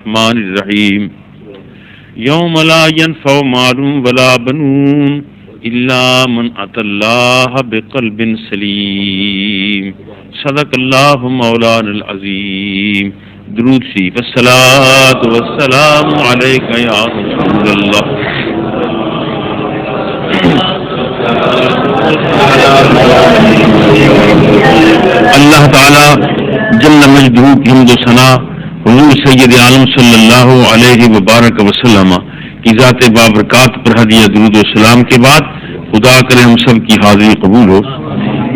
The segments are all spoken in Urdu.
الرحمن الرحیم یوم لا ينفع مال ولا بنون الا من اتى الله بقلب سلیم صدق اللہ مولانا العظیم. درود شریف. الصلاۃ والسلام علیک یا رسول اللہ. اللہ تعالی جل مجدہ کی حمد و ثنا حضور سید عالم صلی اللہ علیہ وبارک وسلم کی ذات بابرکات پر ہدیہ درود و سلام کے بعد خدا کرے ہم سب کی حاضری قبول ہو.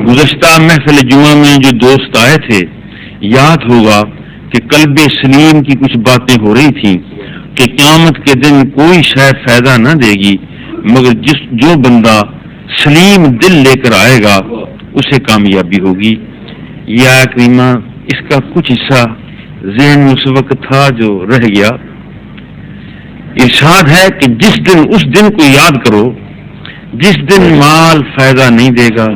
گزشتہ محفل جمعہ میں جو دوست آئے تھے یاد ہوگا کہ قلب سلیم کی کچھ باتیں ہو رہی تھیں کہ قیامت کے دن کوئی شے فائدہ نہ دے گی مگر جو بندہ سلیم دل لے کر آئے گا اسے کامیابی ہوگی. یا کریمہ اس کا کچھ حصہ ذہن میں اس وقت تھا جو رہ گیا. ارشاد ہے کہ اس دن کو یاد کرو جس دن مال فائدہ نہیں دے گا،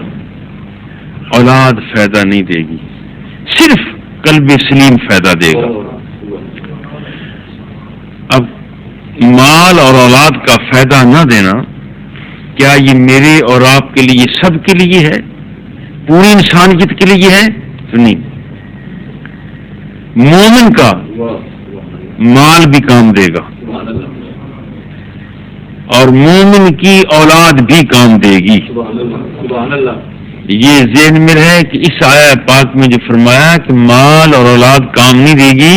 اولاد فائدہ نہیں دے گی، صرف قلب سلیم فائدہ دے گا. اب مال اور اولاد کا فائدہ نہ دینا کیا یہ میرے اور آپ کے لیے سب کے لیے ہے، پوری انسانیت کے لیے ہے؟ نہیں. مومن کا مال بھی کام دے گا اور مومن کی اولاد بھی کام دے گی. یہ ذہن میں رہے کہ اس آیہ پاک میں جو فرمایا کہ مال اور اولاد کام نہیں دے گی،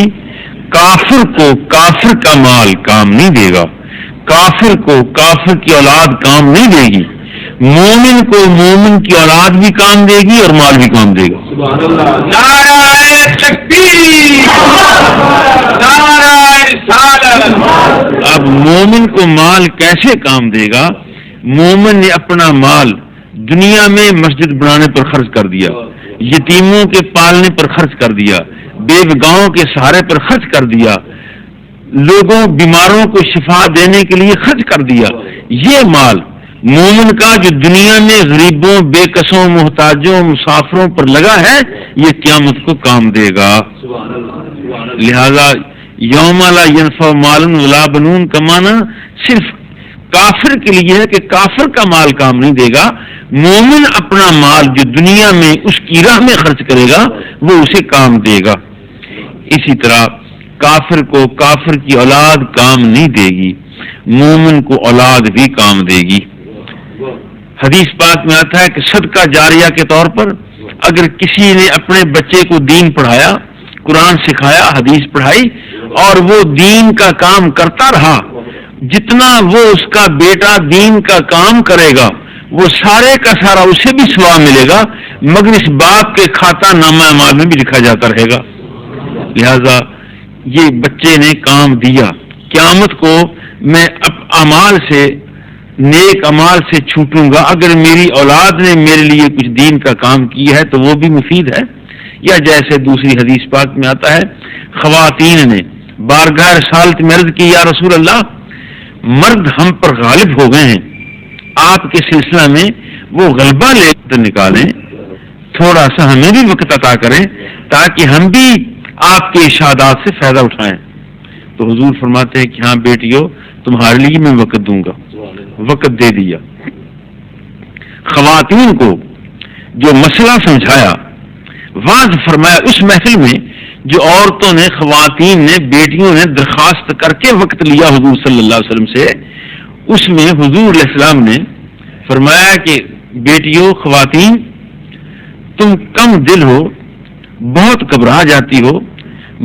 کافر کو کافر کا مال کام نہیں دے گا، کافر کو کافر کی اولاد کام نہیں دے گی. مومن کو مومن کی اولاد بھی کام دے گی اور مال بھی کام دے گا. نعرہ تکبیر، نعرہ رسالت. اب مومن کو مال کیسے کام دے گا؟ مومن نے اپنا مال دنیا میں مسجد بنانے پر خرچ کر دیا، یتیموں کے پالنے پر خرچ کر دیا، بے گاؤں کے سہارے پر خرچ کر دیا، لوگوں بیماروں کو شفا دینے کے لیے خرچ کر دیا. یہ مال مومن کا جو دنیا میں غریبوں، بے کسوں، محتاجوں، مسافروں پر لگا ہے یہ قیامت کو کام دے گا. لہذا یوم لا ينفع مال ولا بنون کا معنی صرف کافر کے لیے ہے کہ کافر کا مال کام نہیں دے گا. مومن اپنا مال جو دنیا میں اس کی راہ میں خرچ کرے گا وہ اسے کام دے گا. اسی طرح کافر کو کافر کی اولاد کام نہیں دے گی، مومن کو اولاد بھی کام دے گی. حدیث پاک میں آتا ہے کہ صدقہ جاریہ کے طور پر اگر کسی نے اپنے بچے کو دین پڑھایا، قرآن سکھایا، حدیث پڑھائی اور وہ دین کا کام کرتا رہا، جتنا وہ اس کا بیٹا دین کا کام کرے گا وہ سارے کا سارا اسے بھی ثواب ملے گا مگر اس باپ کے کھاتہ نامہ اعمال میں بھی لکھا جاتا رہے گا. لہذا یہ بچے نے کام دیا. قیامت کو میں اعمال سے، نیک اعمال سے چھوٹوں گا اگر میری اولاد نے میرے لیے کچھ دین کا کام کیا ہے تو وہ بھی مفید ہے. یا جیسے دوسری حدیث پاک میں آتا ہے خواتین نے بارگاہ رسالت میں عرض کی یا رسول اللہ مرد ہم پر غالب ہو گئے ہیں، آپ کے سلسلہ میں وہ غلبہ لے کر نکالیں، تھوڑا سا ہمیں بھی وقت عطا کریں تاکہ ہم بھی آپ کے ارشادات سے فائدہ اٹھائیں. تو حضور فرماتے ہیں کہ ہاں بیٹیوں تمہارے لیے میں وقت دوں گا. وقت دے دیا. خواتین کو جو مسئلہ سمجھایا، واضح فرمایا اس محفل میں جو عورتوں نے، خواتین نے، بیٹیوں نے درخواست کر کے وقت لیا حضور صلی اللہ علیہ وسلم سے، اس میں حضور علیہ السلام نے فرمایا کہ بیٹیوں، خواتین تم کم دل ہو، بہت گھبرا جاتی ہو،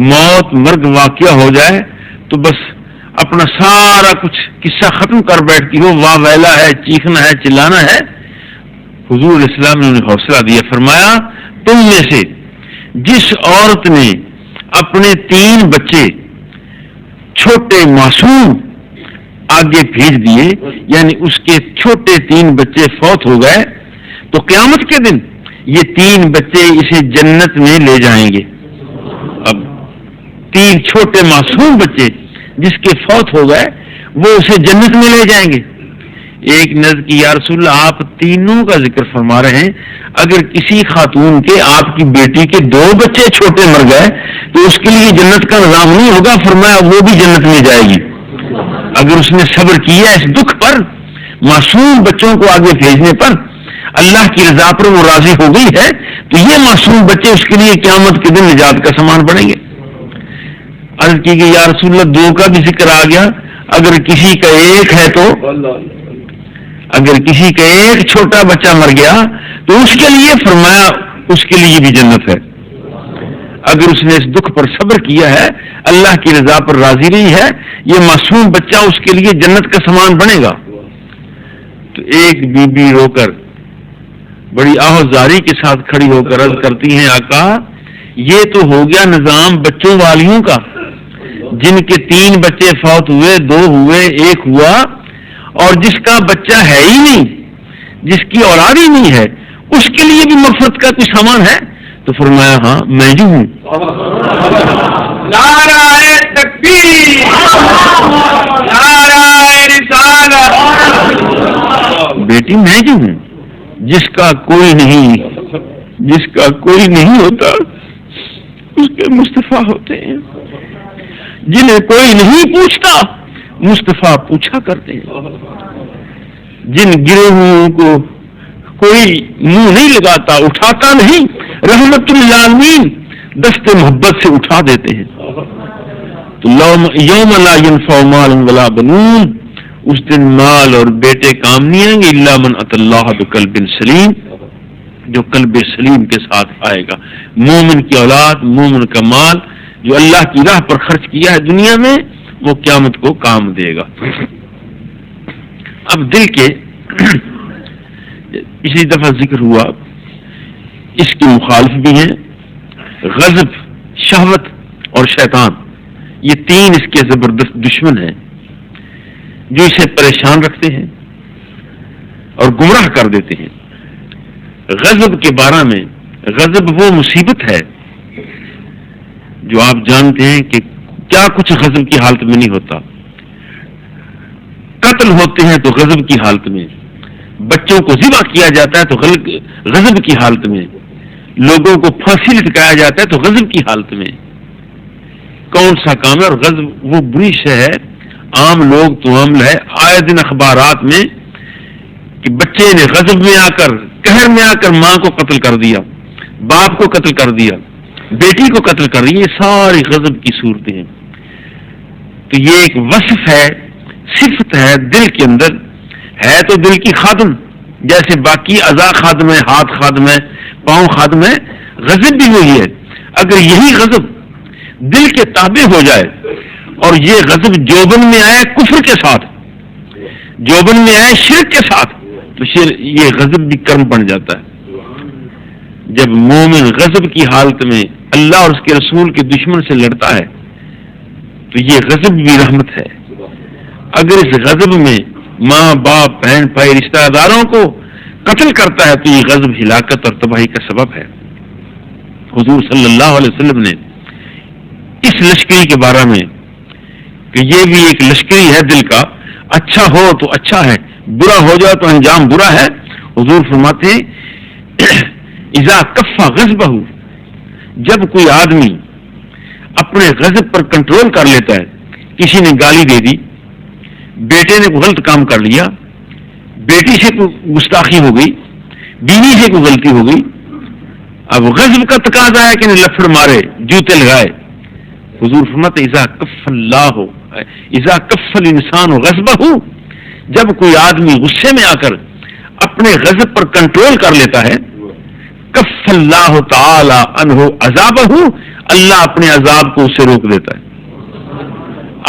موت مرگ واقعہ ہو جائے تو بس اپنا سارا کچھ قصہ ختم کر بیٹھتی ہو، واہ ویلا ہے، چیخنا ہے، چلانا ہے. حضور علیہ السلام نے انہیں حوصلہ دیا، فرمایا تم میں سے جس عورت نے اپنے 3 بچے چھوٹے معصوم آگے بھیج دیے، یعنی اس کے چھوٹے 3 بچے فوت ہو گئے، تو قیامت کے دن یہ 3 بچے اسے جنت میں لے جائیں گے. اب 3 چھوٹے معصوم بچے جس کے فوت ہو گئے وہ اسے جنت میں لے جائیں گے. ایک نظر کی یا رسول اللہ آپ تینوں کا ذکر فرما رہے ہیں، اگر کسی خاتون کے آپ کی بیٹی کے 2 بچے چھوٹے مر گئے تو اس کے لیے جنت کا نظام نہیں ہوگا، فرمایا وہ بھی جنت میں جائے گی اگر اس نے صبر کیا اس دکھ پر، معصوم بچوں کو آگے بھیجنے پر، اللہ کی رضا پر وہ راضی ہو گئی ہے تو یہ معصوم بچے اس کے لیے قیامت کے دن نجات کا سامان بنیں گے۔ عرض کی کہ یا رسول اللہ 2 کا بھی ذکر آ گیا، اگر کسی کا ایک ہے تو، اگر کسی کا ایک چھوٹا بچہ مر گیا تو اس کے لیے فرمایا اس کے لیے بھی جنت ہے، اگر اس نے اس دکھ پر صبر کیا ہے، اللہ کی رضا پر راضی رہی ہے، یہ معصوم بچہ اس کے لیے جنت کا سامان بنے گا۔ تو ایک بی بی رو کر بڑی آہوزاری کے ساتھ کھڑی ہو کر عرض کرتی ہیں آقا یہ تو ہو گیا نظام بچوں والیوں کا، جن کے 3 بچے فوت ہوئے، 2 ہوئے، 1 ہوا، اور جس کا بچہ ہے ہی نہیں، جس کی اولاد ہی نہیں ہے، اس کے لیے بھی مغفرت کا کوئی سامان ہے؟ تو فرمایا ہاں میں جو ہوں۔ نعرہ تکبیر، نعرہ رسالت۔ بیٹی میں جو ہوں، جس کا کوئی نہیں ہوتا اس کے مصطفیٰ ہوتے ہیں، جنہیں کوئی نہیں پوچھتا مصطفیٰ پوچھا کرتے ہیں، جن گروہوں کو کوئی منہ نہیں لگاتا اٹھاتا نہیں، رحمت للعالمین دست محبت سے اٹھا دیتے ہیں۔ تو یوم لا ينفع مال ولا بنون، اس دن مال اور بیٹے کام نہیں آئیں گے، الا من اتى اللہ بقلب سلیم، جو قلب سلیم کے ساتھ آئے گا۔ مومن کی اولاد، مومن کا مال جو اللہ کی راہ پر خرچ کیا ہے دنیا میں، وہ قیامت کو کام دے گا۔ اب دل کے اسی دفعہ ذکر ہوا، اس کے مخالف بھی ہیں، غضب، شہوت اور شیطان، یہ 3 اس کے زبردست دشمن ہیں جو اسے پریشان رکھتے ہیں اور گمراہ کر دیتے ہیں۔ غضب کے بارے میں، غضب وہ مصیبت ہے جو آپ جانتے ہیں کہ کیا کچھ غضب کی حالت میں نہیں ہوتا، قتل ہوتے ہیں تو غضب کی حالت میں، بچوں کو ذبح کیا جاتا ہے تو غضب کی حالت میں، لوگوں کو پھانسی لٹکایا جاتا ہے تو غضب کی حالت میں۔ کون سا کام ہے؟ اور غضب وہ بری شے ہے، عام لوگ تو عمل ہے آئے دن اخبارات میں کہ بچے نے غضب میں آ کر، قہر میں آ کر ماں کو قتل کر دیا، باپ کو قتل کر دیا، بیٹی کو قتل کر دی، یہ ساری غضب کی صورتیں ہیں۔ تو یہ ایک وصف ہے، صفت ہے دل کے اندر، ہے تو دل کی خادم، جیسے باقی اعضاء خادم ہے، ہاتھ خادم ہے، پاؤں خادم ہے، غضب بھی وہی ہے۔ اگر یہی غضب دل کے تابع ہو جائے اور یہ غضب جوبن میں آئے کفر کے ساتھ، جوبن میں آئے شرک کے ساتھ، تو یہ غضب بھی کرم بن جاتا ہے۔ جب مومن غضب کی حالت میں اللہ اور اس کے رسول کے دشمن سے لڑتا ہے تو یہ غضب بھی رحمت ہے۔ اگر اس غضب میں ماں باپ، بہن بھائی، رشتہ داروں کو قتل کرتا ہے تو یہ غضب ہلاکت اور تباہی کا سبب ہے۔ حضور صلی اللہ علیہ وسلم نے اس لشکری کے بارے میں کہ یہ بھی ایک لشکری ہے دل کا، اچھا ہو تو اچھا ہے، برا ہو جائے تو انجام برا ہے۔ حضور فرماتے ہیں اذا کفا غضبہ، جب کوئی آدمی اپنے غضب پر کنٹرول کر لیتا ہے، کسی نے گالی دے دی، بیٹے نے کوئی غلط کام کر لیا، بیٹی سے کوئی گستاخی ہو گئی، بیوی سے کوئی غلطی ہو گئی، اب غضب کا تقاضا ہے کہ لفڑ مارے، جوتے لگائے۔ حضور فرماتے اذا کف اللہ، اذا کف الانسان غضبہ، جب کوئی آدمی غصے میں آ کر اپنے غضب پر کنٹرول کر لیتا ہے، کف اللہ تعالی عنہ عذابہ، اللہ اپنے عذاب کو اسے روک دیتا ہے۔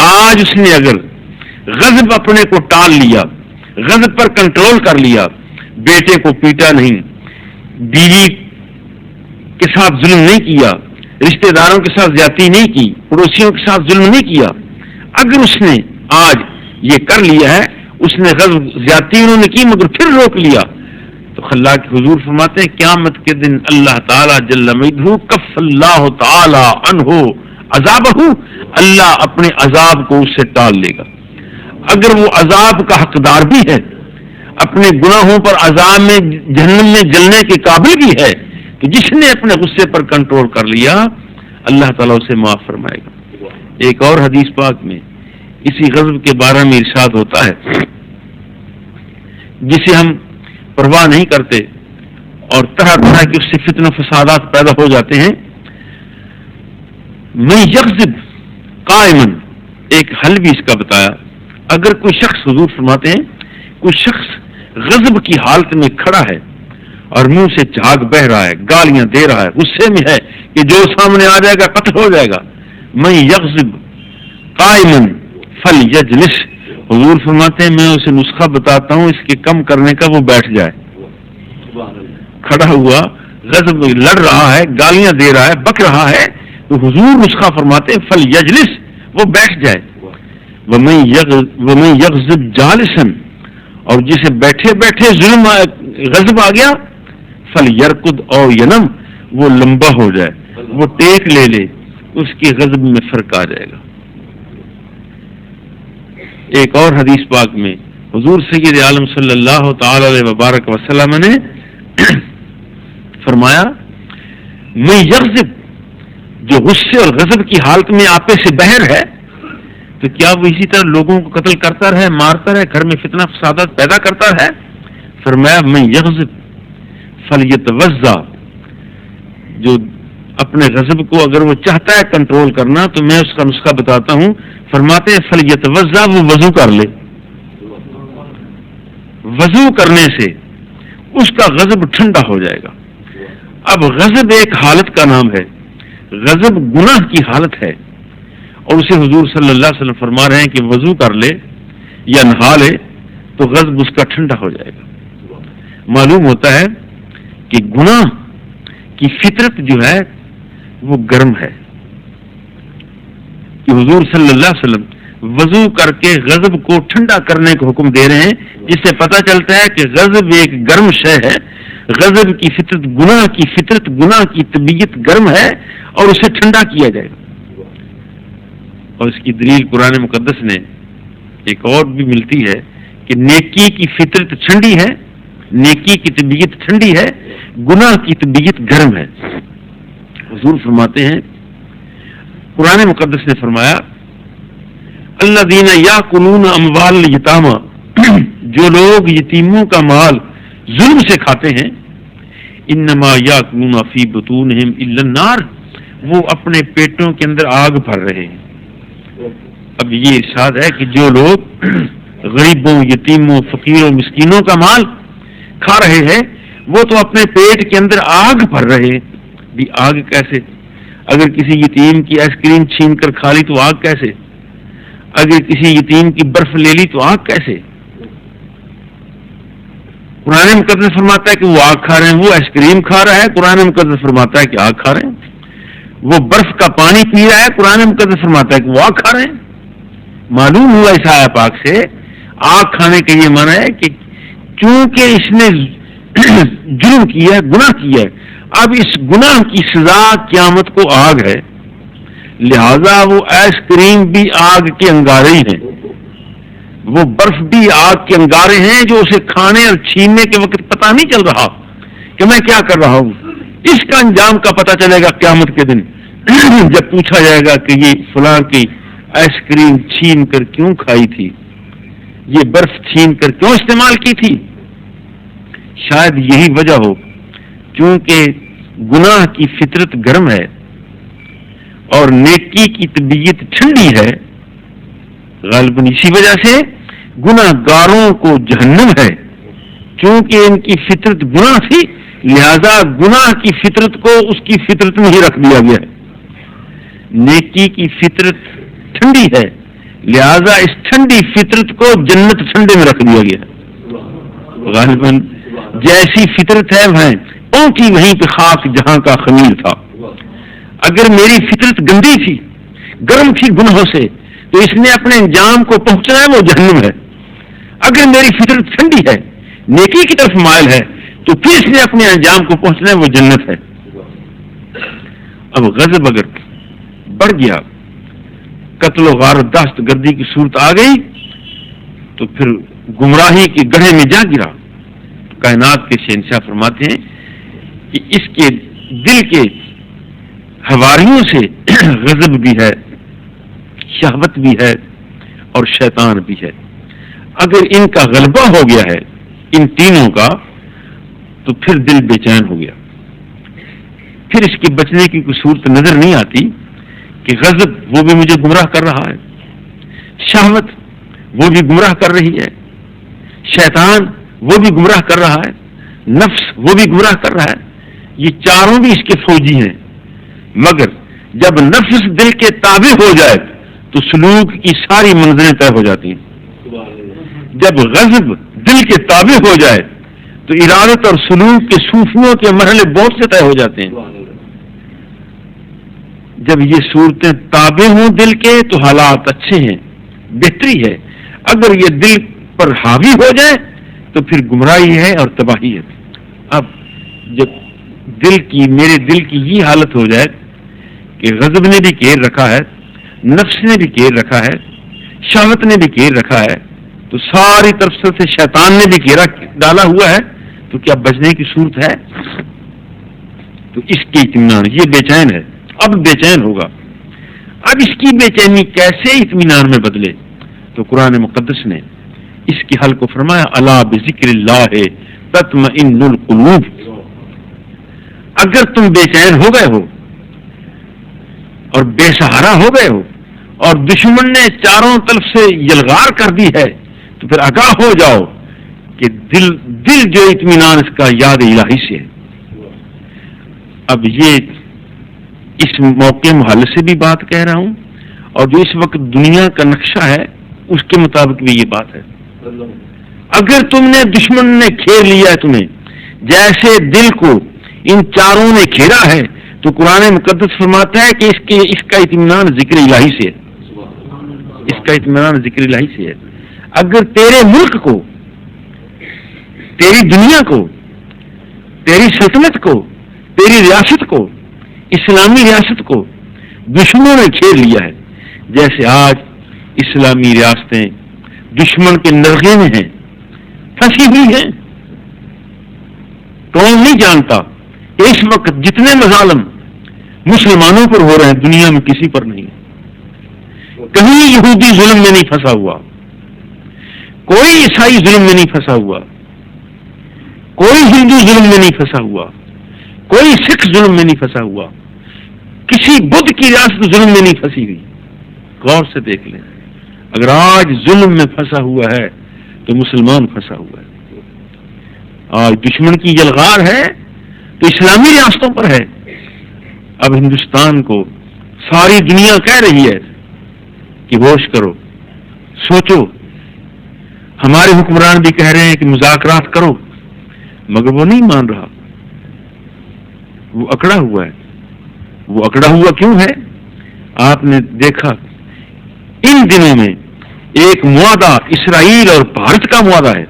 آج اس نے اگر غضب اپنے کو ٹال لیا، غضب پر کنٹرول کر لیا، بیٹے کو پیٹا نہیں، بیوی کے ساتھ ظلم نہیں کیا، رشتہ داروں کے ساتھ زیادتی نہیں کی، پڑوسیوں کے ساتھ ظلم نہیں کیا، اگر اس نے آج یہ کر لیا ہے، اس نے غضب زیادتی انہوں نے کی مگر پھر روک لیا، تو اللہ کے حضور فرماتے ہیں قیامت کے دن اللہ تعالی جل مجدہ کف اللہ تعالی عنہ عذابہ، اللہ اپنے عذاب کو اس سے ٹال لے گا۔ اگر وہ عذاب کا حقدار بھی ہے اپنے گناہوں پر عذاب میں جہنم میں جلنے کے قابل بھی ہے کہ جس نے اپنے غصے پر کنٹرول کر لیا اللہ تعالیٰ اسے معاف فرمائے گا۔ ایک اور حدیث پاک میں اسی غضب کے بارے میں ارشاد ہوتا ہے جسے ہم پرواہ نہیں کرتے اور طرح طرح کے اس سے فتن و فسادات پیدا ہو جاتے ہیں۔ میں یغضب قائما، ایک حل بھی اس کا بتایا، اگر کوئی شخص، حضور فرماتے ہیں کوئی شخص غضب کی حالت میں کھڑا ہے اور منہ سے جھاگ بہ رہا ہے، گالیاں دے رہا ہے، غصے میں ہے کہ جو سامنے آ جائے گا قتل ہو جائے گا، میں یغضب قائما فلیجلس، حضور فرماتے ہیں میں اسے نسخہ بتاتا ہوں اس کے کم کرنے کا، وہ بیٹھ جائے۔ کھڑا ہوا غضب لڑ رہا ہے، گالیاں دے رہا ہے، بک رہا ہے، تو حضور نسخہ فرماتے ہیں فلیجلس، وہ بیٹھ جائے۔ ومن یغضب جالسا، اور جسے بیٹھے بیٹھے غضب آ گیا، فلیرقد او ینم، وہ لمبا ہو جائے، وہ ٹیک لے لے، اس کے غضب میں فرق آ جائے گا۔ ایک اور حدیث پاک میں حضور سید عالم صلی اللہ تعالی علیہ وبارک وسلم نے فرمایا میں یغضب، جو غصے اور غضب کی حالت میں آپے سے بہر ہے تو کیا وہ اسی طرح لوگوں کو قتل کرتا رہے، مارتا رہے، گھر میں فتنہ فسادات پیدا کرتا رہے؟ فرمایا میں یغضب فلیتوضا، جو اپنے غضب کو اگر وہ چاہتا ہے کنٹرول کرنا تو میں اس کا نسخہ بتاتا ہوں، فرماتے ہیں فلیتوضا، وہ وضو کر لے، وضو کرنے سے اس کا غضب ٹھنڈا ہو جائے گا۔ اب غضب ایک حالت کا نام ہے، غضب گناہ کی حالت ہے، اور اسے حضور صلی اللہ علیہ وسلم فرما رہے ہیں کہ وضو کر لے یا نہا لے تو غضب اس کا ٹھنڈا ہو جائے گا۔ معلوم ہوتا ہے کہ گناہ کی فطرت جو ہے وہ گرم ہے، کہ حضور صلی اللہ علیہ وسلم وضو کر کے غضب کو ٹھنڈا کرنے کا حکم دے رہے ہیں، جس سے پتہ چلتا ہے کہ غضب ایک گرم شے ہے، غضب کی فطرت، گناہ کی فطرت، گناہ کی طبیعت گرم ہے اور اسے ٹھنڈا کیا جائے گا۔ اور اس کی دلیل قرآن مقدس نے ایک اور بھی ملتی ہے کہ نیکی کی فطرت ٹھنڈی ہے، نیکی کی طبیعت ٹھنڈی ہے، گناہ کی طبیعت گرم ہے۔ حضور فرماتے ہیں، قرآن مقدس نے فرمایا الذین یاکلون اموال الیتامی، جو لوگ یتیموں کا مال ظلم سے کھاتے ہیں، انما یاکلون فی بطونہم الا النار، وہ اپنے پیٹوں کے اندر آگ بھر رہے ہیں۔ اب یہ ارشاد ہے کہ جو لوگ غریبوں، یتیموں، فقیروں، مسکینوں کا مال کھا رہے ہیں وہ تو اپنے پیٹ کے اندر آگ بھر رہے ہیں۔ بھی آگ کیسے؟ اگر کسی یتیم کی آئس کریم چھین کر کھا لی تو آگ کیسے؟ اگر کسی یتیم کی برف لے لی تو آگ کیسے؟ قرآن مقدس فرماتا ہے کہ وہ آگ کھا رہے ہیں، وہ آئس کریم کھا رہا ہے، قرآن مقدس فرماتا ہے کہ آگ کھا رہے ہیں، وہ برف کا پانی پی رہا ہے، قرآن مقدس فرماتا ہے کہ وہ آگ کھا رہے ہیں۔ معلوم ہوا اس آیت پاک سے آگ کھانے کا یہ معنی ہے کہ چونکہ اس نے جرم کیا ہے، گناہ کیا ہے، اب اس گناہ کی سزا قیامت کو آگ ہے، لہذا وہ آئس کریم بھی آگ کے انگارے ہی ہیں، وہ برف بھی آگ کے انگارے ہیں، جو اسے کھانے اور چھیننے کے وقت پتہ نہیں چل رہا کہ میں کیا کر رہا ہوں، اس کا انجام کا پتہ چلے گا قیامت کے دن جب پوچھا جائے گا کہ یہ فلاں کی آئس کریم چھین کر کیوں کھائی تھی، یہ برف چھین کر کیوں استعمال کی تھی۔ شاید یہی وجہ ہو کیونکہ گناہ کی فطرت گرم ہے اور نیکی کی طبیعت ٹھنڈی ہے، غالباً اسی وجہ سے گناہ گاروں کو جہنم ہے، چونکہ ان کی فطرت گناہ تھی، لہذا گناہ کی فطرت کو اس کی فطرت میں ہی رکھ دیا گیا ہے۔ نیکی کی فطرت ٹھنڈی ہے، لہذا اس ٹھنڈی فطرت کو جنت ٹھنڈے میں رکھ دیا گیا ہے۔ غالباً جیسی فطرت ہے پہنچی وہیں پہ خاک جہاں کا خمیر تھا۔ اگر میری فطرت گندی تھی، گرم تھی گناہوں سے، تو اس نے اپنے انجام کو پہنچنا ہے، وہ جہنم ہے۔ اگر میری فطرت ٹھنڈی ہے، نیکی کی طرف مائل ہے، تو پھر اس نے اپنے انجام کو پہنچنا ہے، وہ جنت ہے۔ اب غضب اگر بڑھ گیا، قتل و غارت دہشت گردی کی صورت آ گئی، تو پھر گمراہی کے گڑھے میں جا گرا. کائنات کے شہنشاہ فرماتے ہیں کہ اس کے دل کے حواریوں سے غضب بھی ہے, شہوت بھی ہے اور شیطان بھی ہے. اگر ان کا غلبہ ہو گیا ہے ان تینوں کا تو پھر دل بے چین ہو گیا. پھر اس کے بچنے کی کوئی صورت نظر نہیں آتی کہ غضب وہ بھی مجھے گمراہ کر رہا ہے, شہوت وہ بھی گمراہ کر رہی ہے, شیطان وہ بھی گمراہ کر رہا ہے, نفس وہ بھی گمراہ کر رہا ہے. یہ چاروں بھی اس کے فوجی ہیں. مگر جب نفس دل کے تابع ہو جائے تو سلوک کی ساری منزلیں طے ہو جاتی ہیں. جب غضب دل کے تابع ہو جائے تو ارادت اور سلوک کے صوفیوں کے مرحلے بہت سے طے ہو جاتے ہیں. جب یہ صورتیں تابع ہوں دل کے تو حالات اچھے ہیں, بہتری ہے. اگر یہ دل پر حاوی ہو جائے تو پھر گمراہی ہے اور تباہی ہے. اب جب میرے دل کی یہ حالت ہو جائے کہ غضب نے بھی گھیر رکھا ہے, نفس نے بھی گھیر رکھا ہے, شہوت نے بھی گھیر رکھا ہے, تو ساری طرف سے شیطان نے بھی گھیرا ڈالا ہوا ہے, تو کیا بچنے کی صورت ہے؟ تو اس کی اطمینان, یہ بے چین ہے, اب بے چین ہوگا. اب اس کی بے چینی کیسے اطمینان میں بدلے؟ تو قرآن مقدس نے اس کے حل کو فرمایا, الا بذکر اللہ تطمئن القلوب. اگر تم بے چین ہو گئے ہو اور بے سہارا ہو گئے ہو اور دشمن نے چاروں طرف سے یلغار کر دی ہے تو پھر آگاہ ہو جاؤ کہ دل جو اطمینان اس کا یاد الہی سے ہے. اب یہ اس موقع محل سے بھی بات کہہ رہا ہوں, اور جو اس وقت دنیا کا نقشہ ہے اس کے مطابق بھی یہ بات ہے. اگر تم نے دشمن نے گھیر لیا ہے تمہیں جیسے دل کو ان چاروں نے گھیرا ہے, تو قرآن مقدس فرماتا ہے کہ اس کا اطمینان ذکر الہی سے ہے. اس کا اطمینان ذکر الہی سے ہے. اگر تیرے ملک کو, تیری دنیا کو, تیری سلطنت کو, تیری ریاست کو, اسلامی ریاست کو دشمنوں نے گھیر لیا ہے, جیسے آج اسلامی ریاستیں دشمن کے نرغے میں ہیں, پھنسی ہوئی ہیں. کون نہیں جانتا کہ اس وقت جتنے مظالم مسلمانوں پر ہو رہے ہیں دنیا میں کسی پر نہیں. کہیں یہودی ظلم میں نہیں پھنسا ہوا, کوئی عیسائی ظلم میں نہیں پھنسا ہوا, کوئی ہندو ظلم میں نہیں پھنسا ہوا, کوئی سکھ ظلم میں نہیں پھنسا ہوا, کسی بدھ کی ریاست ظلم میں نہیں پھنسی ہوئی. غور سے دیکھ لیں, اگر آج ظلم میں پھنسا ہوا ہے تو مسلمان پھنسا ہوا ہے. آج دشمن کی یلغار ہے تو اسلامی ریاستوں پر ہے. اب ہندوستان کو ساری دنیا کہہ رہی ہے کہ ہوش کرو, سوچو. ہمارے حکمران بھی کہہ رہے ہیں کہ مذاکرات کرو, مگر وہ نہیں مان رہا, وہ اکڑا ہوا ہے. وہ اکڑا ہوا کیوں ہے؟ آپ نے دیکھا ان دنوں میں ایک معاہدہ اسرائیل اور بھارت کا معاہدہ ہے.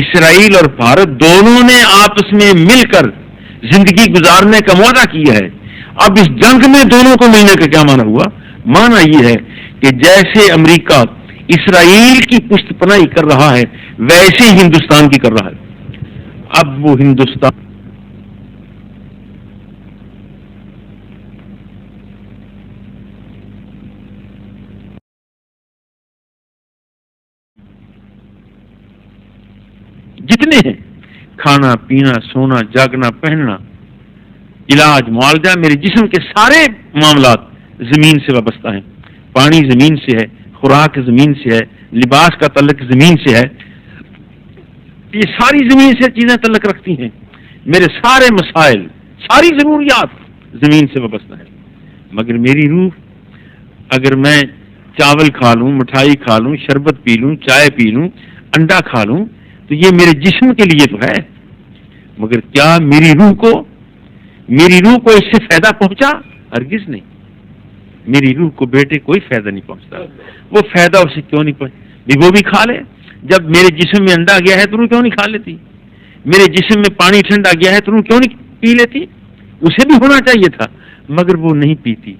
اسرائیل اور بھارت دونوں نے آپس میں مل کر زندگی گزارنے کا معاہدہ کیا ہے. اب اس جنگ میں دونوں کو ملنے کا کیا معنی ہوا؟ معنی یہ ہے کہ جیسے امریکہ اسرائیل کی پشت پناہی کر رہا ہے ویسے ہی ہندوستان کی کر رہا ہے. اب وہ ہندوستان جتنے ہیں, کھانا پینا سونا جاگنا پہننا علاج معالجہ, میرے جسم کے سارے معاملات زمین سے وابستہ ہیں. پانی زمین سے ہے, خوراک زمین سے ہے, لباس کا تعلق زمین سے ہے. یہ ساری زمین سے چیزیں تعلق رکھتی ہیں. میرے سارے مسائل, ساری ضروریات زمین سے وابستہ ہیں. مگر میری روح, اگر میں چاول کھا لوں, مٹھائی کھا لوں, شربت پی لوں, چائے پی لوں, انڈا کھا لوں, تو یہ میرے جسم کے لیے تو ہے. مگر کیا میری روح کو اس سے فائدہ پہنچا؟ ہرگز نہیں. میری روح کو بیٹے کوئی فائدہ نہیں پہنچتا. وہ فائدہ اسے کیوں نہیں پہنچ؟ وہ بھی کھا لے. جب میرے جسم میں انڈا گیا ہے تو روح کیوں نہیں کھا لیتی؟ میرے جسم میں پانی ٹھنڈا گیا ہے تو روح کیوں نہیں پی لیتی؟ اسے بھی ہونا چاہیے تھا, مگر وہ نہیں پیتی.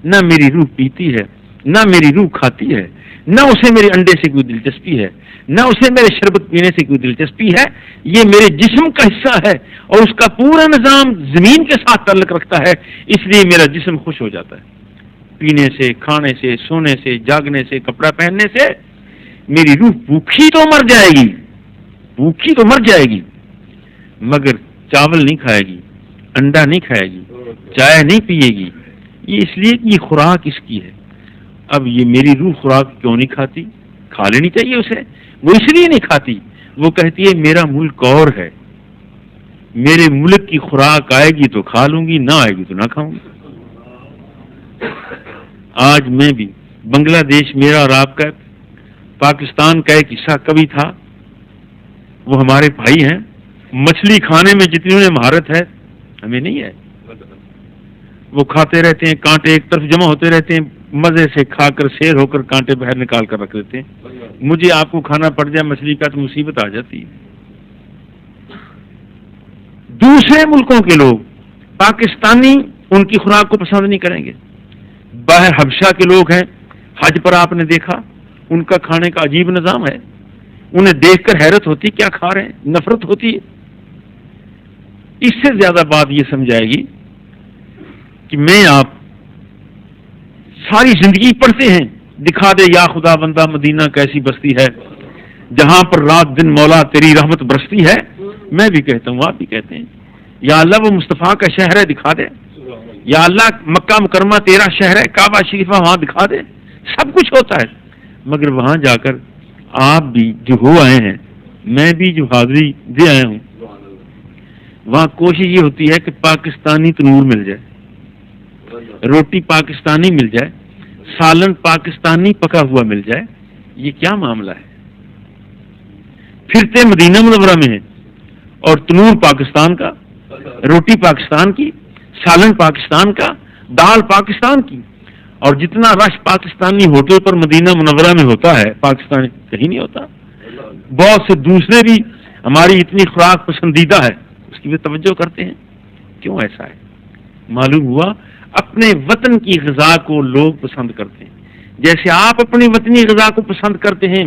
نہ میری روح پیتی ہے, نہ میری روح کھاتی ہے. نہ اسے میرے انڈے سے کوئی دلچسپی ہے، نہ اسے میرے شربت پینے سے کوئی دلچسپی ہے. یہ میرے جسم کا حصہ ہے اور اس کا پورا نظام زمین کے ساتھ تعلق رکھتا ہے، اس لیے میرا جسم خوش ہو جاتا ہے. پینے سے، کھانے سے، سونے سے، جاگنے سے، کپڑا پہننے سے میری روح بھوکھی تو مر جائے گی، بھوکھی تو مر جائے گی، مگر چاول نہیں کھائے گی، انڈا نہیں کھائے گی، چائے نہیں پیے گی. یہ اس لیے کہ یہ خوراک اس کی ہے. اب یہ میری روح خوراک کیوں نہیں کھاتی؟ کھا لینی چاہیے اسے. وہ اس لیے نہیں کھاتی، وہ کہتی ہے میرا ملک اور ہے، میرے ملک کی خوراک آئے گی تو کھا لوں گی، نہ آئے گی تو نہ کھاؤں گی. آج میں بھی بنگلہ دیش میرا اور آپ کا، پاکستان کا ایک حصہ کبھی تھا. وہ ہمارے بھائی ہیں، مچھلی کھانے میں جتنی انہیں مہارت ہے ہمیں نہیں ہے. وہ کھاتے رہتے ہیں، کانٹے ایک طرف جمع ہوتے رہتے ہیں، مزے سے کھا کر سیر ہو کر کانٹے باہر نکال کر رکھ دیتے ہیں. مجھے آپ کو کھانا پڑ جائے مچھلی کا تو مصیبت آ جاتی ہے. دوسرے ملکوں کے لوگ پاکستانی ان کی خوراک کو پسند نہیں کریں گے. باہر حبشہ کے لوگ ہیں، حج پر آپ نے دیکھا ان کا کھانے کا عجیب نظام ہے. انہیں دیکھ کر حیرت ہوتی کیا کھا رہے ہیں، نفرت ہوتی ہے. اس سے زیادہ بات یہ سمجھائے گی کہ میں آپ ساری زندگی پڑھتے ہیں، دکھا دے یا خدا بندہ مدینہ کیسی بستی ہے جہاں پر رات دن مولا تیری رحمت برستی ہے. میں بھی کہتا ہوں، آپ بھی کہتے ہیں، یا اللہ وہ مصطفیٰ کا شہر ہے دکھا دے، یا اللہ مکہ مکرمہ تیرا شہر ہے، کعبہ شریفہ وہاں دکھا دے. سب کچھ ہوتا ہے، مگر وہاں جا کر آپ بھی جو ہو آئے ہیں، میں بھی جو حاضری دے آیا ہوں، وہاں کوشش یہ ہوتی ہے کہ پاکستانی تنور مل جائے، روٹی پاکستانی مل جائے، سالن پاکستانی پکا ہوا مل جائے. یہ کیا معاملہ ہے؟ پھرتے مدینہ منورہ میں ہیں اور تنور پاکستان کا، روٹی پاکستان کی، سالن پاکستان کا، دال پاکستان کی، اور جتنا رش پاکستانی ہوٹل پر مدینہ منورہ میں ہوتا ہے پاکستانی کہیں نہیں ہوتا. بہت سے دوسرے بھی ہماری اتنی خوراک پسندیدہ ہے اس کی بھی توجہ کرتے ہیں. کیوں ایسا ہے؟ معلوم ہوا اپنے وطن کی غذا کو لوگ پسند کرتے ہیں. جیسے آپ اپنی وطنی غذا کو پسند کرتے ہیں،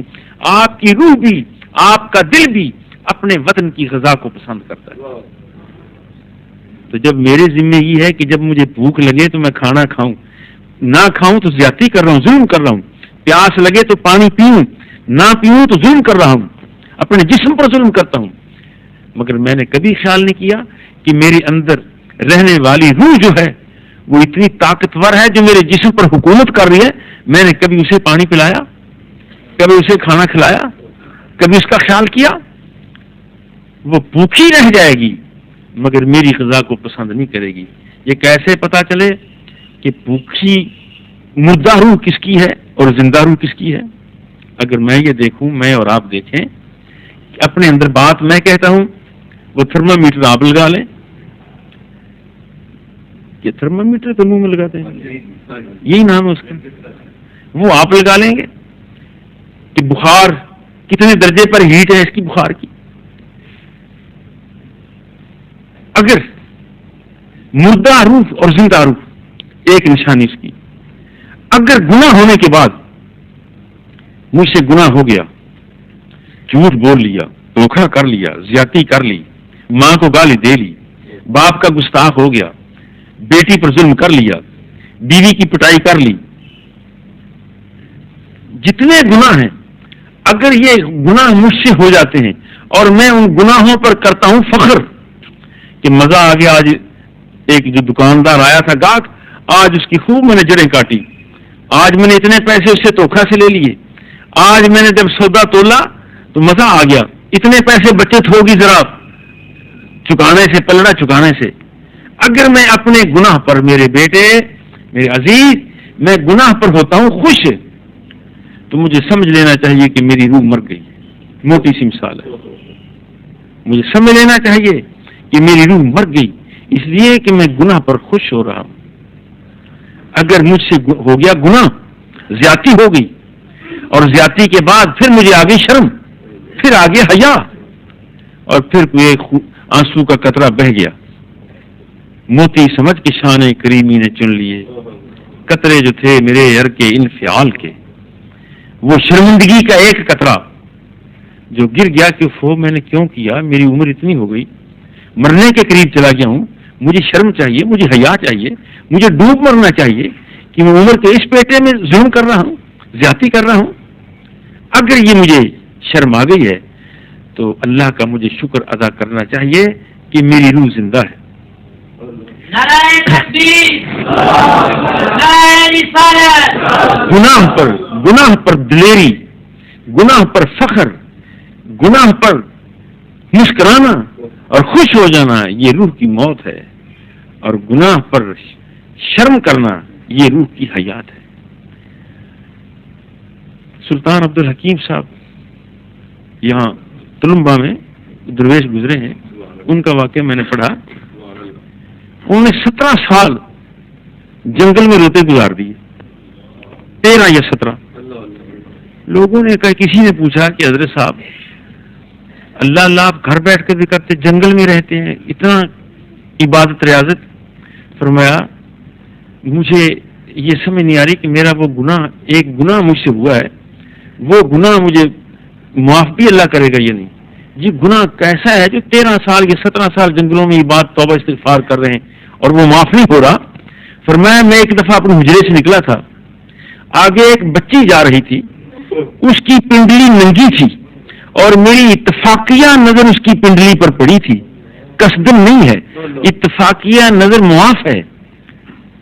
آپ کی روح بھی، آپ کا دل بھی اپنے وطن کی غذا کو پسند کرتا ہے. تو جب میرے ذمہ یہ ہے کہ جب مجھے بھوک لگے تو میں کھانا کھاؤں، نہ کھاؤں تو زیادتی کر رہا ہوں، ظلم کر رہا ہوں. پیاس لگے تو پانی پیوں، نہ پیوں تو ظلم کر رہا ہوں، اپنے جسم پر ظلم کرتا ہوں. مگر میں نے کبھی خیال نہیں کیا کہ میرے اندر رہنے والی روح جو ہے وہ اتنی طاقتور ہے جو میرے جسم پر حکومت کر رہی ہے. میں نے کبھی اسے پانی پلایا، کبھی اسے کھانا کھلایا، کبھی اس کا خیال کیا؟ وہ بھوکی رہ جائے گی مگر میری غذا کو پسند نہیں کرے گی. یہ کیسے پتا چلے کہ بھوکی مردہ روح کس کی ہے اور زندہ روح کس کی ہے؟ اگر میں یہ دیکھوں، میں اور آپ دیکھیں اپنے اندر بات، میں کہتا ہوں وہ تھرما میٹر آپ لگا لیں. یہ تھرما میٹر تو منہ میں لگاتے ہیں، یہی نام ہے اس کا. وہ آپ لگا لیں گے کہ بخار کتنے درجے پر ہیٹ ہے اس کی بخار کی. اگر مردہ روح اور زندہ روح ایک نشانی اس کی، اگر گناہ ہونے کے بعد مجھ سے گناہ ہو گیا، جھوٹ بول لیا، دھوکہ کر لیا، زیادتی کر لی، ماں کو گالی دے لی، باپ کا گستاخ ہو گیا، بیٹی پر ظلم کر لیا، بیوی کی پٹائی کر لی، جتنے گناہ ہیں، اگر یہ گناہ مجھ سے ہو جاتے ہیں اور میں ان گناہوں پر کرتا ہوں فخر کہ مزہ آ گیا، آج ایک جو دکاندار آیا تھا گاہک، آج اس کی خوب میں نے جڑیں کاٹی، آج میں نے اتنے پیسے اس سے دھوکہ سے لے لیے، آج میں نے جب سودا تولا تو مزہ آ گیا، اتنے پیسے بچت ہوگی ذرا چکانے سے، پلڑا چکانے سے. اگر میں اپنے گناہ پر، میرے بیٹے، میرے عزیز، میں گناہ پر ہوتا ہوں خوش، تو مجھے سمجھ لینا چاہیے کہ میری روح مر گئی. موٹی سی مثال ہے، مجھے سمجھ لینا چاہیے کہ میری روح مر گئی اس لیے کہ میں گناہ پر خوش ہو رہا ہوں. اگر مجھ سے ہو گیا گناہ، زیادتی ہو گئی، اور زیادتی کے بعد پھر مجھے آگے شرم، پھر آگے حیا، اور پھر کوئی آنسو کا قطرہ بہ گیا، موتی سمجھ کے شان کریمی نے چن لیے، قطرے جو تھے میرے یار کے انفعال کے، وہ شرمندگی کا ایک قطرہ جو گر گیا کہ وہ میں نے کیوں کیا، میری عمر اتنی ہو گئی، مرنے کے قریب چلا گیا ہوں، مجھے شرم چاہیے، مجھے حیا چاہیے، مجھے ڈوب مرنا چاہیے کہ میں عمر کے اس پیٹے میں ظلم کر رہا ہوں، زیادتی کر رہا ہوں۔ اگر یہ مجھے شرم آ گئی ہے تو اللہ کا مجھے شکر ادا کرنا چاہیے کہ میری روح زندہ ہے۔ نعرہ تکبیر، نعرہ رسالت۔ گناہ پر دلیری، گناہ پر فخر، گناہ پر مسکرانا اور خوش ہو جانا یہ روح کی موت ہے، اور گناہ پر شرم کرنا یہ روح کی حیات ہے۔ سلطان عبد الحکیم صاحب یہاں تلمبا میں درویش گزرے ہیں، ان کا واقعہ میں نے پڑھا۔ انہوں نے 17 سال جنگل میں روتے گزار دیے، 13 یا 17۔ لوگوں نے کہا، کسی نے پوچھا کہ حضرت صاحب اللہ اللہ آپ گھر بیٹھ کر بھی کرتے، جنگل میں رہتے ہیں، اتنا عبادت ریاضت؟ فرمایا مجھے یہ سمجھ نہیں آ رہی کہ میرا وہ گناہ، ایک گناہ مجھ سے ہوا ہے، وہ گناہ مجھے معاف بھی اللہ کرے گا یا نہیں؟ یہ گناہ کیسا ہے جو 13 سال یا 17 سال جنگلوں میں عبادت توبہ استغفار کر رہے ہیں اور وہ معاف نہیں ہو رہا؟ فرمایا میں ایک دفعہ اپنے حجرے سے نکلا تھا، آگے ایک بچی جا رہی تھی، اس کی پنڈلی ننگی تھی اور میری اتفاقیہ نظر اس کی پنڈلی پر پڑی تھی، قصدن نہیں ہے، اتفاقیہ نظر معاف ہے۔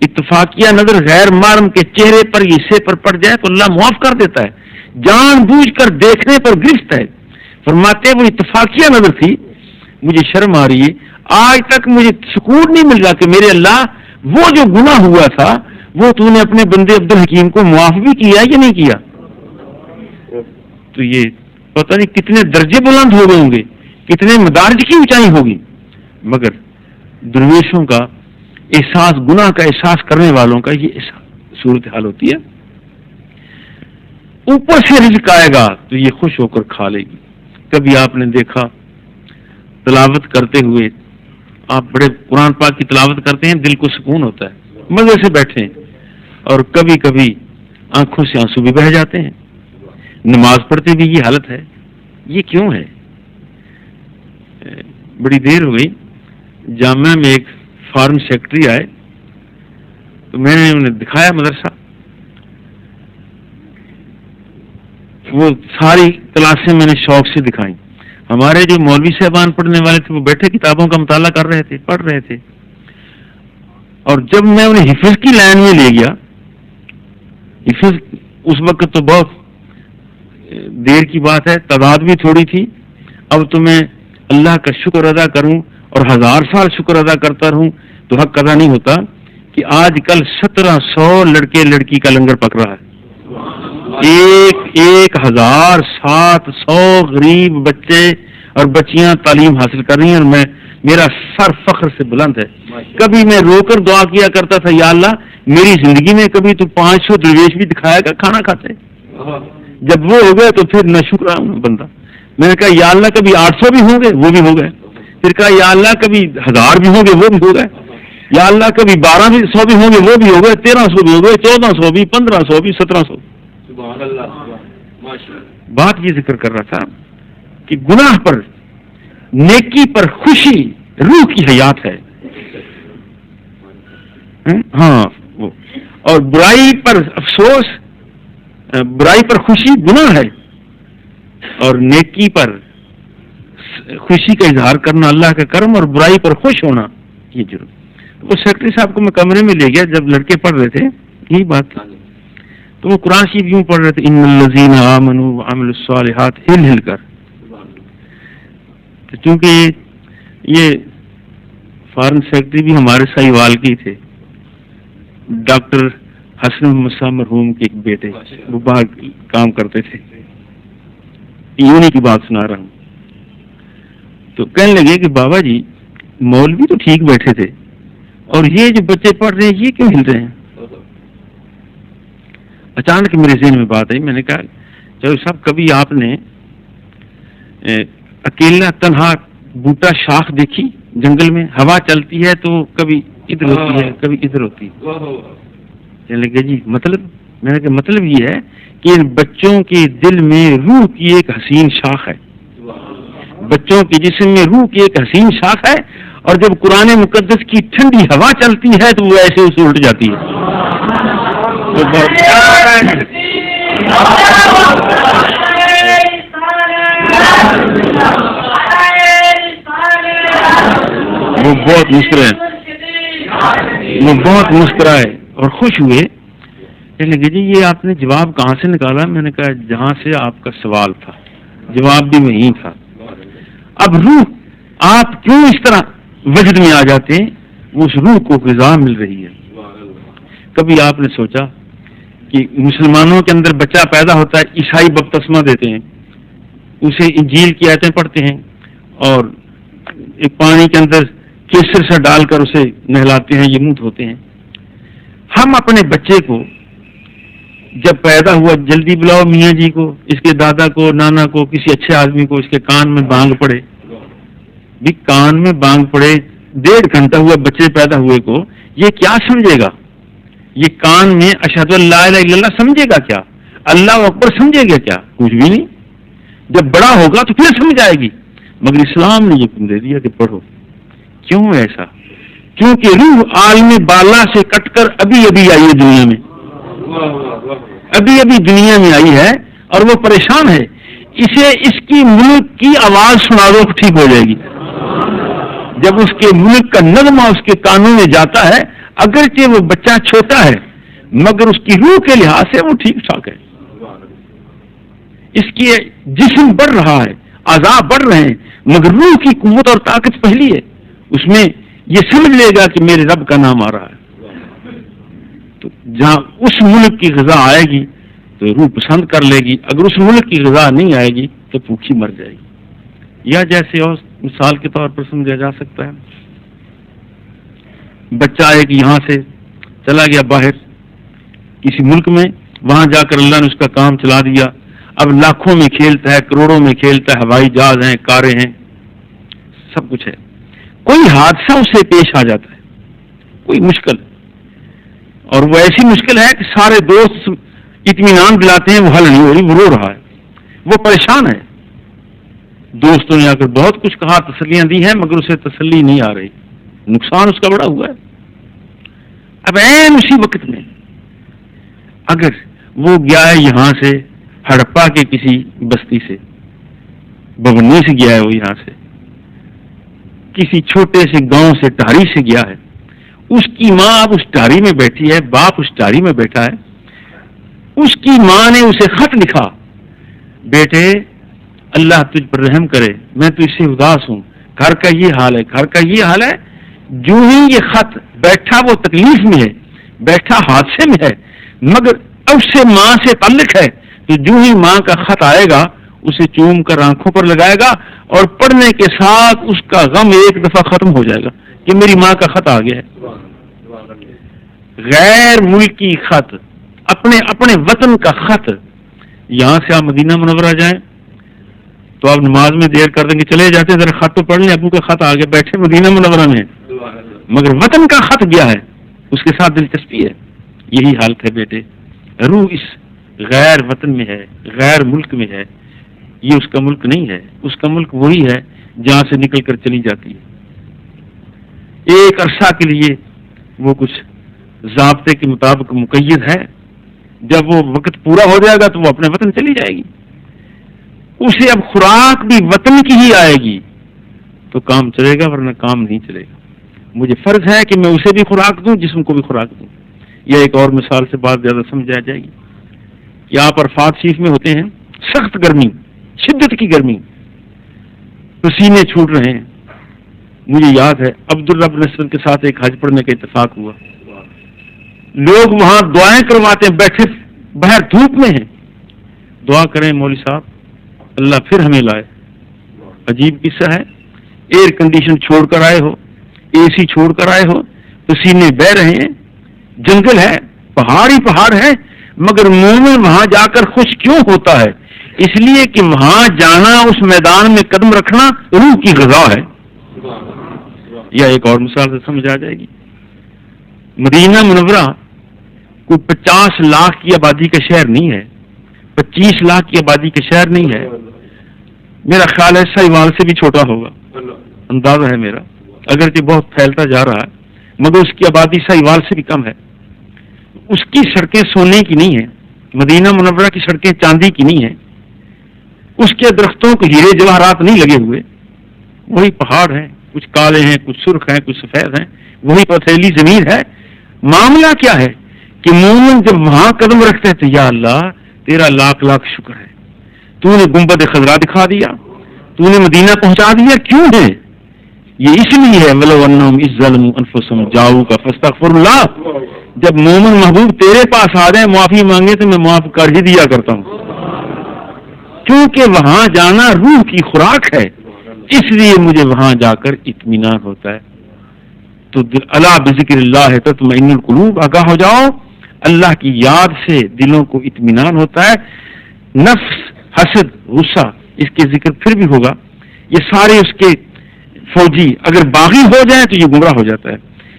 اتفاقیہ نظر غیر محرم کے چہرے پر حصے پر پڑ جائے تو اللہ معاف کر دیتا ہے، جان بوجھ کر دیکھنے پر گرفت ہے۔ فرماتے وہ اتفاقیہ نظر تھی، مجھے شرم آ رہی ہے، آج تک مجھے سکون نہیں مل رہا کہ میرے اللہ وہ جو گناہ ہوا تھا وہ تو نے اپنے بندے عبد الحکیم کو معاف بھی کیا یا نہیں کیا؟ تو یہ پتہ نہیں کتنے درجے بلند ہو گئے ہوں گے، کتنے مدارج کی اونچائی ہوگی، مگر درویشوں کا احساس، گناہ کا احساس کرنے والوں کا یہ صورتحال ہوتی ہے۔ اوپر سے رزق آئے گا تو یہ خوش ہو کر کھا لے گی۔ کبھی آپ نے دیکھا تلاوت کرتے ہوئے، آپ بڑے قرآن پاک کی تلاوت کرتے ہیں، دل کو سکون ہوتا ہے، مزے سے بیٹھے ہیں، اور کبھی کبھی آنکھوں سے آنسو بھی بہہ جاتے ہیں۔ نماز پڑھتے بھی یہ حالت ہے، یہ کیوں ہے؟ بڑی دیر ہو گئی، جامعہ میں ایک فارم سیکرٹری آئے تو میں نے انہیں دکھایا مدرسہ، وہ ساری کلاسیں میں نے شوق سے دکھائیں۔ ہمارے جو مولوی صاحبان پڑھنے والے تھے وہ بیٹھے کتابوں کا مطالعہ کر رہے تھے، پڑھ رہے تھے، اور جب میں انہیں حفظ کی لائن میں لے گیا، حفظ اس وقت تو بہت دیر کی بات ہے، تعداد بھی تھوڑی تھی، اب تو میں اللہ کا شکر ادا کروں اور 1000 سال شکر ادا کرتا رہوں تو حق ادا نہیں ہوتا کہ آج کل 1700 لڑکے لڑکی کا لنگر پک رہا ہے، 1700 غریب بچے اور بچیاں تعلیم حاصل کر رہی ہیں، اور میرا سر فخر سے بلند ہے۔ کبھی میں رو کر دعا کیا کرتا تھا، یا اللہ میری زندگی میں کبھی تو 500 درویش بھی دکھایا گا کھانا کھاتے، جب وہ ہو گئے تو پھر نہ شکر بندہ۔ میں نے کہا یا اللہ کبھی 800 بھی ہوں گے، وہ بھی ہو گئے، پھر کہا یا اللہ کبھی 1000 بھی ہوں گے، وہ بھی ہو گئے، یا اللہ کبھی 1200 بھی ہوں گے، وہ بھی ہو گئے، 1300 بھی ہو گئے، 1400 بھی، 1500 بھی، 1700۔ بات یہ ذکر کر رہا تھا کہ گناہ پر، نیکی پر خوشی روح کی حیات ہے، ہاں، اور برائی پر افسوس، برائی پر خوشی گناہ ہے، اور نیکی پر خوشی کا اظہار کرنا اللہ کا کرم، اور برائی پر خوش ہونا یہ جرم۔ وہ سیکرٹری صاحب کو میں کمرے میں لے گیا جب لڑکے پڑھ رہے تھے یہی بات، تو وہ قرآن شریف یوں پڑھ رہے تھے، ان الذین آمنوا وعملوا الصالحات، ہل ہل کر۔ تو چونکہ یہ فارن سیکرٹری بھی ہمارے ساہیوال کے تھے، ڈاکٹر حسن محمد صاحب مرحوم کے ایک بیٹے، وہ باہر کام کرتے تھے، انہی کی بات سنا رہا ہوں۔ تو کہنے لگے کہ بابا جی مولوی تو ٹھیک بیٹھے تھے، اور یہ جو بچے پڑھ رہے ہیں یہ کیوں ہل رہے ہیں؟ اچانک میرے ذہن میں بات آئی، میں نے کہا چلو صاحب کبھی آپ نے اکیلا تنہا بوٹا شاخ دیکھی جنگل میں؟ ہوا چلتی ہے تو کبھی ادھر ہوتی ہے کبھی ادھر ہوتی ہے۔ کہنے لگے جی مطلب؟ میں نے کہا مطلب یہ ہے کہ ان بچوں کے دل میں روح کی ایک حسین شاخ ہے، بچوں کے جسم میں روح کی ایک حسین شاخ ہے، اور جب قرآن مقدس کی ٹھنڈی ہوا چلتی ہے تو وہ ایسے اسے الٹ جاتی ہے۔ وہ بہت مسکرائے اور خوش ہوئے، کہنے لگے جی یہ آپ نے جواب کہاں سے نکالا؟ میں نے کہا جہاں سے آپ کا سوال تھا جواب بھی وہیں تھا۔ اب روح آپ کیوں اس طرح وجد میں آ جاتے ہیں؟ وہ اس روح کو غذا مل رہی ہے۔ کبھی آپ نے سوچا کہ مسلمانوں کے اندر بچہ پیدا ہوتا ہے، عیسائی بپتسمہ دیتے ہیں، اسے انجیل کی آیتیں پڑھتے ہیں اور ایک پانی کے اندر کیسر سے ڈال کر اسے نہلاتے ہیں، یہ منہ دھوتے ہیں۔ ہم اپنے بچے کو جب پیدا ہوا جلدی بلاؤ میاں جی کو، اس کے دادا کو، نانا کو، کسی اچھے آدمی کو، اس کے کان میں بانگ پڑے، بھی کان میں بانگ پڑے، 1.5 گھنٹہ ہوا بچے پیدا ہوئے کو، یہ کیا سمجھے گا؟ یہ کان میں اشہد ان لا الہ الا اللہ سمجھے گا کیا؟ اللہ اکبر سمجھے گا کیا؟ کچھ بھی نہیں۔ جب بڑا ہوگا تو پھر سمجھ آئے گی، مگر اسلام نے یہ حکم دے دیا کہ پڑھو۔ کیوں ایسا؟ کیونکہ روح عالم بالا سے کٹ کر ابھی ابھی آئی ہے دنیا میں، ابھی ابھی دنیا میں آئی ہے اور وہ پریشان ہے۔ اسے اس کی ملک کی آواز سنا دو ٹھیک ہو جائے گی۔ جب اس کے ملک کا نغمہ اس کے کانوں میں جاتا ہے، اگرچہ وہ بچہ چھوٹا ہے مگر اس کی روح کے لحاظ سے وہ ٹھیک ٹھاک ہے۔ اس کی جسم بڑھ رہا ہے، اعضاء بڑھ رہے ہیں، مگر روح کی قوت اور طاقت پہلی ہے، اس میں یہ سمجھ لے گا کہ میرے رب کا نام آ رہا ہے۔ تو جہاں اس ملک کی غذا آئے گی تو روح پسند کر لے گی، اگر اس ملک کی غذا نہیں آئے گی تو بھوکی مر جائے گی۔ یا جیسے اور مثال کے طور پر سمجھا جا سکتا ہے، بچہ ایک یہاں سے چلا گیا باہر کسی ملک میں، وہاں جا کر اللہ نے اس کا کام چلا دیا، اب لاکھوں میں کھیلتا ہے، کروڑوں میں کھیلتا ہے، ہوائی جہاز ہیں، کاریں ہیں، سب کچھ ہے۔ کوئی حادثہ اسے پیش آ جاتا ہے، کوئی مشکل، اور وہ ایسی مشکل ہے کہ سارے دوست اطمینان دلاتے ہیں وہ حل نہیں ہو رہی، وہ رو رہا ہے، وہ پریشان ہے۔ دوستوں نے آ کر بہت کچھ کہا، تسلیاں دی ہیں، مگر اسے تسلی نہیں آ رہی، نقصان اس کا بڑا ہوا ہے۔ اب عین اسی وقت میں اگر وہ گیا ہے یہاں سے ہڑپا کے کسی بستی سے، بھونی سے گیا ہے، وہ یہاں سے کسی چھوٹے سے گاؤں سے، ٹہاری سے گیا ہے، اس کی ماں اب اس ٹہاری میں بیٹھی ہے، باپ اس ٹہاری میں بیٹھا ہے، اس کی ماں نے اسے خط لکھا، بیٹے اللہ تجھ پر رحم کرے، میں تو اس سے اداس ہوں، گھر کا یہ حال ہے، گھر کا یہ حال ہے۔ جو ہی یہ خط بیٹھا وہ تکلیف میں ہے، بیٹھا حادثے میں ہے، مگر اس سے ماں سے تعلق ہے، تو جو ہی ماں کا خط آئے گا اسے چوم کر آنکھوں پر لگائے گا اور پڑھنے کے ساتھ اس کا غم ایک دفعہ ختم ہو جائے گا کہ میری ماں کا خط آ گیا ہے۔ غیر ملکی خط، اپنے وطن کا خط۔ یہاں سے آپ مدینہ منورہ جائیں تو آپ نماز میں دیر کر دیں گے، چلے جاتے ہیں ذرا خط تو پڑھ لیں، ابو کا خط آ گیا، بیٹھے مدینہ منورہ میں، مگر وطن کا خط گیا ہے، اس کے ساتھ دلچسپی ہے۔ یہی حالت ہے بیٹے، روح اس غیر وطن میں ہے، غیر ملک میں ہے، یہ اس کا ملک نہیں ہے، اس کا ملک وہی ہے جہاں سے نکل کر چلی جاتی ہے۔ ایک عرصہ کے لیے وہ کچھ ضابطے کے مطابق مقید ہے، جب وہ وقت پورا ہو جائے گا تو وہ اپنے وطن چلی جائے گی، اسے اب خوراک بھی وطن کی ہی آئے گی تو کام چلے گا، ورنہ کام نہیں چلے گا۔ مجھے فرض ہے کہ میں اسے بھی خوراک دوں، جسم کو بھی خوراک دوں۔ یا ایک اور مثال سے بات زیادہ سمجھ آ جائے گی کہ آپ عرفات شریف میں ہوتے ہیں، سخت گرمی، شدت کی گرمی، پسینے چھوٹ رہے ہیں۔ مجھے یاد ہے عبداللہ بن اسلم کے ساتھ ایک حج پڑھنے کا اتفاق ہوا، لوگ وہاں دعائیں کرواتے ہیں، بیٹھے باہر دھوپ میں ہیں، دعا کریں مولوی صاحب اللہ پھر ہمیں لائے۔ عجیب قصہ ہے، ایئر کنڈیشن چھوڑ کر آئے ہو، اے سی چھوڑ کر آئے ہو، پسینے بہ رہے ہیں، جنگل ہے، پہاڑ ہی پہاڑ ہے، مگر مومن وہاں جا کر خوش کیوں ہوتا ہے؟ اس لیے کہ وہاں جانا، اس میدان میں قدم رکھنا روح کی غذا ہے۔ یا ایک اور مثال سے سمجھ آ جائے گی، مدینہ منورہ کوئی 50 لاکھ کی آبادی کا شہر نہیں ہے، 25 لاکھ کی آبادی کا شہر نہیں ہے. میرا خیال ہے سہیوال سے بھی چھوٹا ہوگا، اندازہ ہے میرا، اگرچہ بہت پھیلتا جا رہا ہے، مگر اس کی آبادی سہیوال سے بھی کم ہے. اس کی سڑکیں سونے کی نہیں ہیں، مدینہ منورہ کی سڑکیں چاندی کی نہیں ہیں، اس کے درختوں کو ہیرے جواہرات نہیں لگے ہوئے، وہی پہاڑ ہیں، کچھ کالے ہیں، کچھ سرخ ہیں، کچھ سفید ہیں، وہی پتھریلی زمین ہے. معاملہ کیا ہے کہ مومن جب وہاں قدم رکھتے ہیں تو یا اللہ تیرا لاکھ لاکھ شکر ہے، تو نے گنبد خضرا دکھا دیا، تو نے مدینہ پہنچا دیا. کیوں ہے یہ؟ اس لیے ہے ولو انہم اذ ظلموا انفسہم جاؤک فاستغفروا اللہ. جب مومن محبوب تیرے پاس آ جائیں معافی مانگے تو میں معاف کر ہی دیا کرتا ہوں، کیونکہ وہاں جانا روح کی خوراک ہے، اس لیے مجھے وہاں جا کر اطمینان ہوتا ہے. تو الا بذکر اللہ تطمئن القلوب، آگاہ ہو جاؤ، اللہ کی یاد سے دلوں کو اطمینان ہوتا ہے. نفس، حسد، غصہ، اس کے ذکر پھر بھی ہوگا. یہ سارے اس کے فوجی اگر باغی ہو جائیں تو یہ گمراہ ہو جاتا ہے،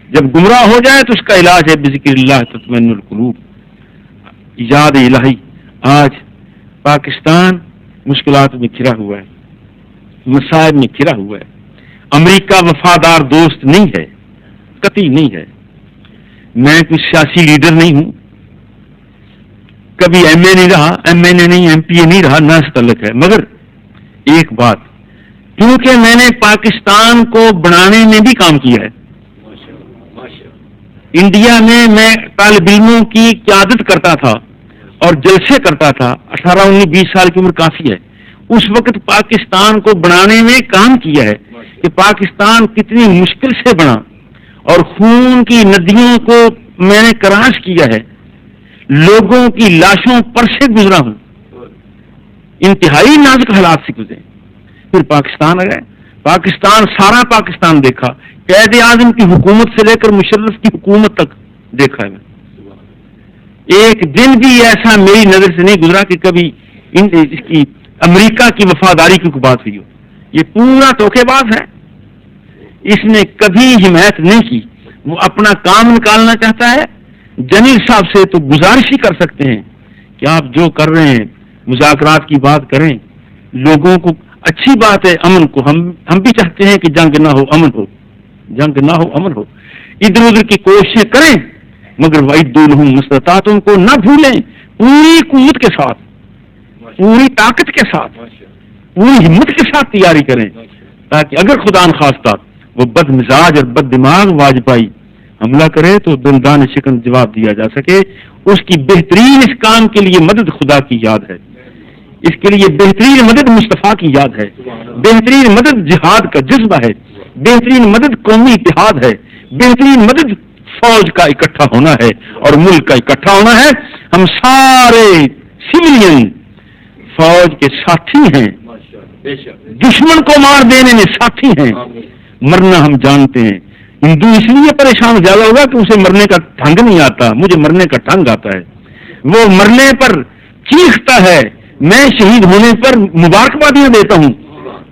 جب گمراہ ہو جائے تو اس کا علاج ہے بذکر اللہ تطمئن القلوب، یاد الہی. آج پاکستان مشکلات میں گھرا ہوا ہے، مصائب میں گھرا ہوا ہے. امریکہ وفادار دوست نہیں ہے، قطعی نہیں ہے. میں کوئی سیاسی لیڈر نہیں ہوں، کبھی ایم اے نہیں رہا، ایم این اے نہیں، ایم پی اے نہیں رہا، نہ اس تعلق ہے. مگر ایک بات، کیونکہ میں نے پاکستان کو بنانے میں بھی کام کیا ہے. انڈیا میں طالب علموں کی قیادت کرتا تھا اور جلسے کرتا تھا. 18 19 20 سال کی عمر کافی ہے. اس وقت پاکستان کو بنانے میں کام کیا ہے کہ پاکستان کتنی مشکل سے بنا، اور خون کی ندیوں کو میں نے کراش کیا ہے، لوگوں کی لاشوں پر سے گزرا ہوں، انتہائی نازک حالات سے گزرے. پھر پاکستان آ گئے، پاکستان سارا پاکستان دیکھا، قائد اعظم کی حکومت سے لے کر مشرف کی حکومت تک دیکھا ہے میں. ایک دن بھی ایسا میری نظر سے نہیں گزرا کہ کبھی اس کی امریکہ کی وفاداری کی کوئی بات ہوئی ہو. یہ پورا دھوکے باز ہے، اس نے کبھی حمایت نہیں کی. وہ اپنا کام نکالنا چاہتا ہے. جمیل صاحب سے تو گزارش ہی کر سکتے ہیں کہ آپ جو کر رہے ہیں مذاکرات کی بات کریں، لوگوں کو اچھی بات ہے، امن کو ہم بھی چاہتے ہیں کہ جنگ نہ ہو، امن ہو، جنگ نہ ہو، امن ہو. ادھر ادھر کی کوششیں کریں، مگر وَإِدُّوا لَهُم مَا اسْتَطَعْتُمْ کو نہ بھولیں، پوری قوت کے ساتھ، پوری طاقت کے ساتھ، پوری ہمت کے ساتھ تیاری کریں، تاکہ اگر خدا نخواستہ وہ بد مزاج اور بد دماغ واجپائی حملہ کرے تو دندان شکن جواب دیا جا سکے. اس کی بہترین اس کام کے لیے مدد خدا کی یاد ہے، اس کے لیے بہترین مدد مصطفیٰ کی یاد ہے، بہترین مدد جہاد کا جذبہ ہے، بہترین مدد قومی اتحاد ہے، بہترین مدد فوج کا اکٹھا ہونا ہے اور ملک کا اکٹھا ہونا ہے. ہم سارے سویلین فوج کے ساتھی ہیں، دشمن کو مار دینے میں ساتھی ہیں. مرنا ہم جانتے ہیں. ہندو اس لیے پریشان زیادہ ہوگا کہ اسے مرنے کا ڈھنگ نہیں آتا، مجھے مرنے کا ڈھنگ آتا ہے. وہ مرنے پر چیختا ہے، میں شہید ہونے پر مبارکبادیاں دیتا ہوں.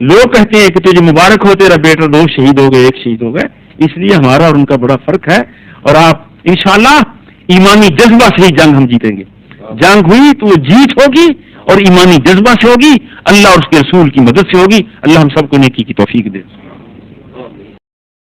لوگ کہتے ہیں کہ تجھے مبارک ہو، تیرا بیٹا 2 شہید ہو گئے، 1 شہید ہو گئے. اس لیے ہمارا اور ان کا بڑا فرق ہے. اور آپ انشاءاللہ ایمانی جذبہ سے ہی جنگ ہم جیتیں گے. جنگ ہوئی تو وہ جیت ہوگی اور ایمانی جذبہ سے ہوگی، اللہ اور اس کے رسول کی مدد سے ہوگی. اللہ ہم سب کو نیکی کی توفیق دے.